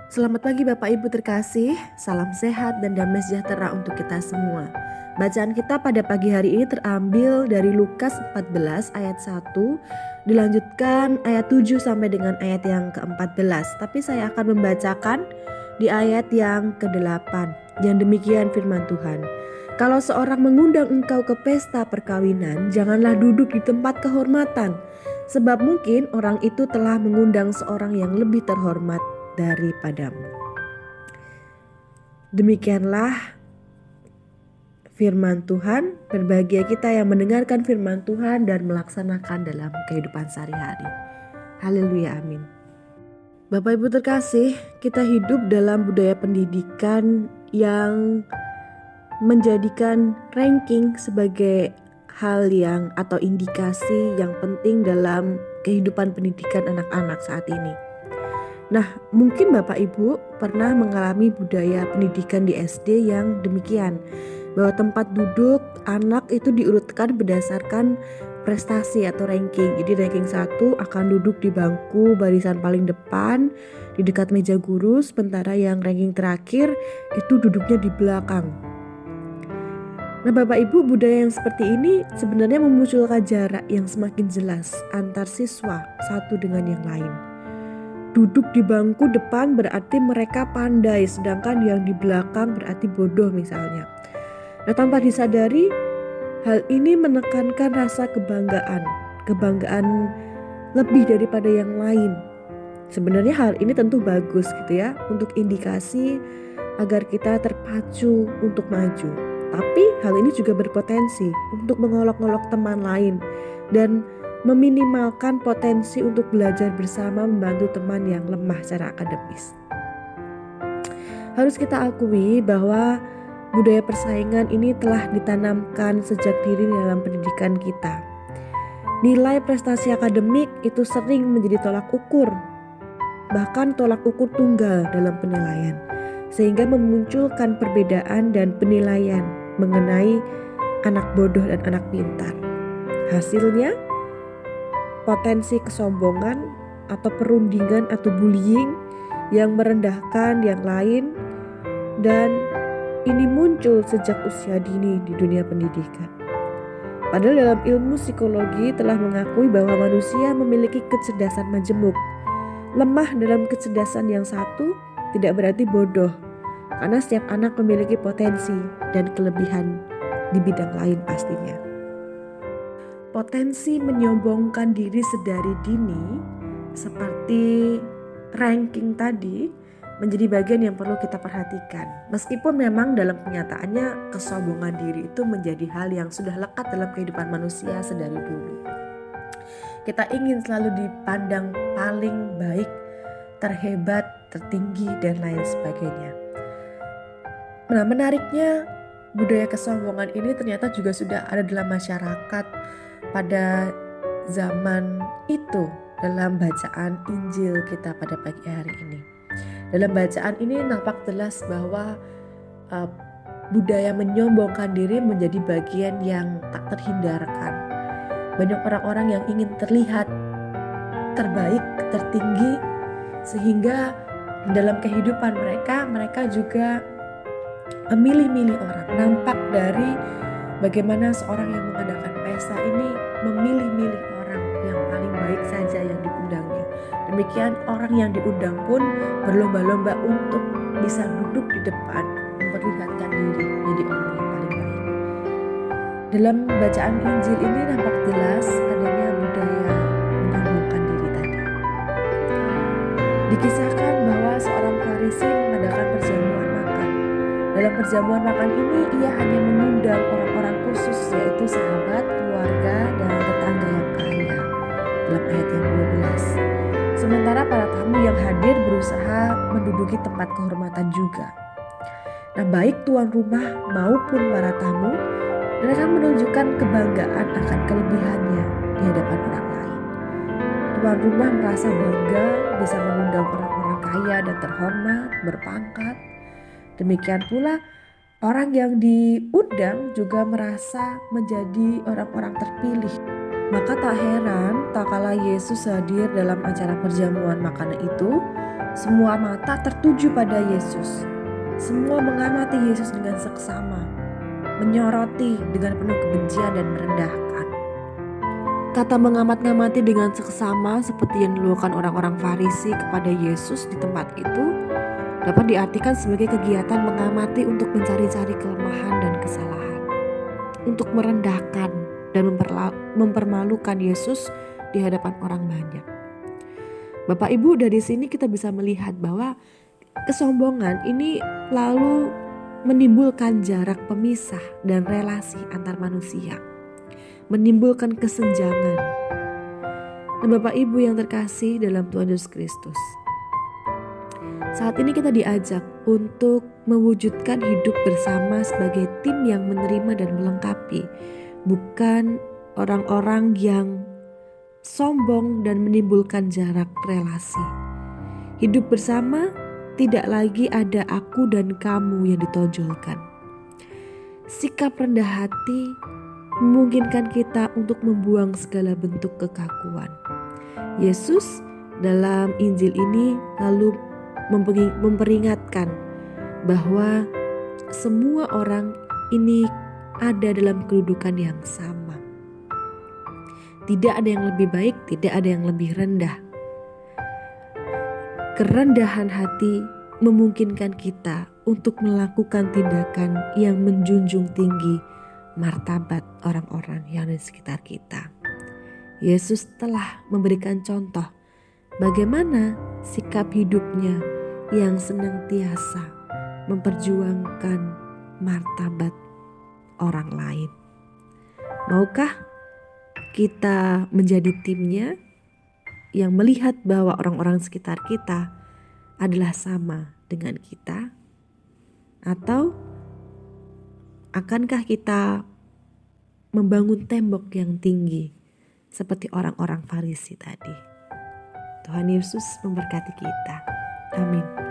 Selamat pagi Bapak Ibu terkasih, salam sehat dan damai sejahtera untuk kita semua. Bacaan kita pada pagi hari ini terambil dari Lukas 14 ayat 1, dilanjutkan ayat 7 sampai dengan ayat yang ke-14. Tapi saya akan membacakan di ayat yang ke-8. Yang demikian firman Tuhan. Kalau seorang mengundang engkau ke pesta perkawinan, janganlah duduk di tempat kehormatan, sebab mungkin orang itu telah mengundang seorang yang lebih terhormat daripadamu. Demikianlah firman Tuhan. Berbahagia kita yang mendengarkan firman Tuhan dan melaksanakan dalam kehidupan sehari-hari. Haleluya, amin. Bapak Ibu terkasih, kita hidup dalam budaya pendidikan yang menjadikan ranking sebagai hal yang atau indikasi yang penting dalam kehidupan pendidikan anak-anak saat ini. Nah, mungkin Bapak Ibu pernah mengalami budaya pendidikan di SD yang demikian, bahwa tempat duduk anak itu diurutkan berdasarkan prestasi atau ranking. Jadi ranking 1 akan duduk di bangku barisan paling depan, di dekat meja guru, sementara yang ranking terakhir itu duduknya di belakang. Nah Bapak Ibu, budaya yang seperti ini sebenarnya memunculkan jarak yang semakin jelas antar siswa satu dengan yang lain. Duduk di bangku depan berarti mereka pandai, sedangkan yang di belakang berarti bodoh misalnya. Nah tanpa disadari, hal ini menekankan rasa kebanggaan lebih daripada yang lain. Sebenarnya hal ini tentu bagus gitu ya, untuk indikasi agar kita terpacu untuk maju. Tapi hal ini juga berpotensi untuk mengolok-olok teman lain dan meminimalkan potensi untuk belajar bersama membantu teman yang lemah secara akademis. Harus kita akui bahwa budaya persaingan ini telah ditanamkan sejak dini dalam pendidikan kita. Nilai prestasi akademik itu sering menjadi tolak ukur, bahkan tolak ukur tunggal dalam penilaian, sehingga memunculkan perbedaan dan penilaian mengenai anak bodoh dan anak pintar. Hasilnya, potensi kesombongan atau perundingan atau bullying yang merendahkan yang lain, dan ini muncul sejak usia dini di dunia pendidikan. Padahal dalam ilmu psikologi telah mengakui bahwa manusia memiliki kecerdasan majemuk. Lemah dalam kecerdasan yang satu tidak berarti bodoh, karena setiap anak memiliki potensi dan kelebihan di bidang lain pastinya. Potensi menyombongkan diri sedari dini seperti ranking tadi menjadi bagian yang perlu kita perhatikan. Meskipun memang dalam kenyataannya kesombongan diri itu menjadi hal yang sudah lekat dalam kehidupan manusia sedari dulu. Kita ingin selalu dipandang paling baik, terhebat, tertinggi, dan lain sebagainya. Nah, menariknya budaya kesombongan ini ternyata juga sudah ada dalam masyarakat pada zaman itu dalam bacaan Injil kita pada pagi hari ini. Dalam bacaan ini nampak jelas bahwa budaya menyombongkan diri menjadi bagian yang tak terhindarkan. Banyak orang-orang yang ingin terlihat terbaik, tertinggi, sehingga dalam kehidupan mereka juga memilih-milih orang. Nampak dari bagaimana seorang yang mengadakan pesta ini memilih-milih orang yang paling baik saja yang diundangnya. Demikian orang yang diundang pun berlomba-lomba untuk bisa duduk di depan, memperlihatkan diri menjadi orang yang paling baik. Dalam bacaan Injil ini nampak jelas adanya budaya menyombongkan diri tadi. Dikisahkan bahwa seorang Farisi mengadakan perjamuan makan. Dalam perjamuan makan ini ia hanya mengundang orang-orang khusus, yaitu sahabat, keluarga, dan tetangga yang kaya. Dalam ayat yang 12. Sementara para tamu yang hadir berusaha menduduki tempat kehormatan juga. Nah, baik tuan rumah maupun para tamu, mereka menunjukkan kebanggaan akan kelebihannya di hadapan orang lain. Tuan rumah merasa bangga bisa mengundang orang-orang kaya dan terhormat, berpangkat. Demikian pula orang yang diundang juga merasa menjadi orang-orang terpilih. Maka tak heran tak kala Yesus hadir dalam acara perjamuan makan itu, Semua mata tertuju pada Yesus. Semua mengamati Yesus dengan seksama, menyoroti dengan penuh kebencian dan merendahkan. Kata mengamat-ngamati dengan seksama seperti yang dilakukan orang-orang Farisi kepada Yesus di tempat itu dapat diartikan sebagai kegiatan mengamati untuk mencari-cari kelemahan dan kesalahan, untuk merendahkan dan mempermalukan Yesus di hadapan orang banyak. Bapak Ibu, dari sini kita bisa melihat bahwa kesombongan ini lalu menimbulkan jarak pemisah dan relasi antar manusia, menimbulkan kesenjangan. Dan Bapak Ibu yang terkasih dalam Tuhan Yesus Kristus, saat ini kita diajak untuk mewujudkan hidup bersama sebagai tim yang menerima dan melengkapi, bukan orang-orang yang sombong dan menimbulkan jarak relasi. Hidup bersama tidak lagi ada aku dan kamu yang ditonjolkan. Sikap rendah hati memungkinkan kita untuk membuang segala bentuk kekakuan. Yesus dalam Injil ini lalu memperingatkan bahwa semua orang ini ada dalam kedudukan yang sama. Tidak ada yang lebih baik, tidak ada yang lebih rendah. Kerendahan hati memungkinkan kita untuk melakukan tindakan yang menjunjung tinggi martabat orang-orang yang ada di sekitar kita. Yesus telah memberikan contoh bagaimana sikap hidupnya yang senantiasa memperjuangkan martabat orang lain. Maukah kita menjadi timnya yang melihat bahwa orang-orang sekitar kita adalah sama dengan kita? Atau akankah kita membangun tembok yang tinggi seperti orang-orang Farisi tadi? Tuhan Yesus memberkati kita. Amin.